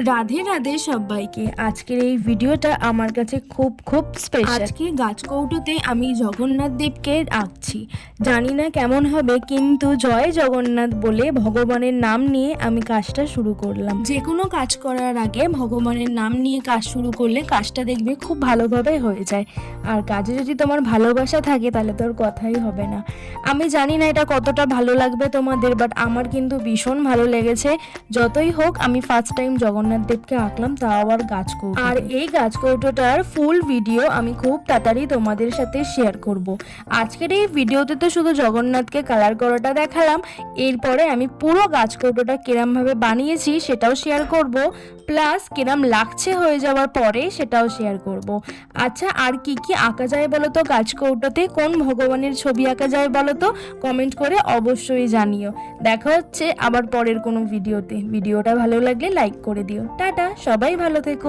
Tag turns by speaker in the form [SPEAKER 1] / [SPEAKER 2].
[SPEAKER 1] রাধে রাধে সবাইকে। আজকের এই ভিডিওটা আমার কাছে খুব খুব স্পেশাল। আজকে গাছকৌটোতে আমি জগন্নাথ দেবকে আঁকছি। জানি না কেমন হবে, কিন্তু জয় জগন্নাথ বলে ভগবানের নাম নিয়ে আমি কাজটা শুরু করলাম। যে কোনো কাজ করার আগে ভগবানের নাম নিয়ে কাজ শুরু করলে কাজটা দেখবে খুব ভালোভাবে হয়ে যায়। আর কাজে যদি তোমার ভালোবাসা থাকে তাহলে তোর কথাই হবে না। আমি জানি না এটা কতটা ভালো লাগবে তোমাদের, বাট আমার কিন্তু ভীষণ ভালো লেগেছে। যতই হোক, আমি ফার্স্ট টাইম জগন্নাথ দেবকে আঁকলাম, তাও আবার গাছকৌটো। আর এই গাছকৌটোটার ফুল ভিডিও আমি খুব তাড়াতাড়ি তোমাদের সাথে শেয়ার করব। আজকের এই ভিডিওতে তো শুধু জগন্নাথকে কালার করাটা দেখালাম, এরপরে আমি পুরো গাছকৌটোটা কিরমভাবে বানিয়েছি সেটাও শেয়ার করব, প্লাস কিরম লাগছে হয়ে যাওয়ার পরে সেটাও শেয়ার করব। আচ্ছা, আর কি কি আঁকা যায় বলো তো গাছকৌটোতে? কোন ভগবানের ছবি আঁকা যায় বলো তো? কমেন্ট করে অবশ্যই জানিও। দেখা হচ্ছে আবার পরের কোনো ভিডিওতে। ভিডিওটা ভালো লাগলে লাইক করে দিও। টাটা, সবাই ভালো থেকো।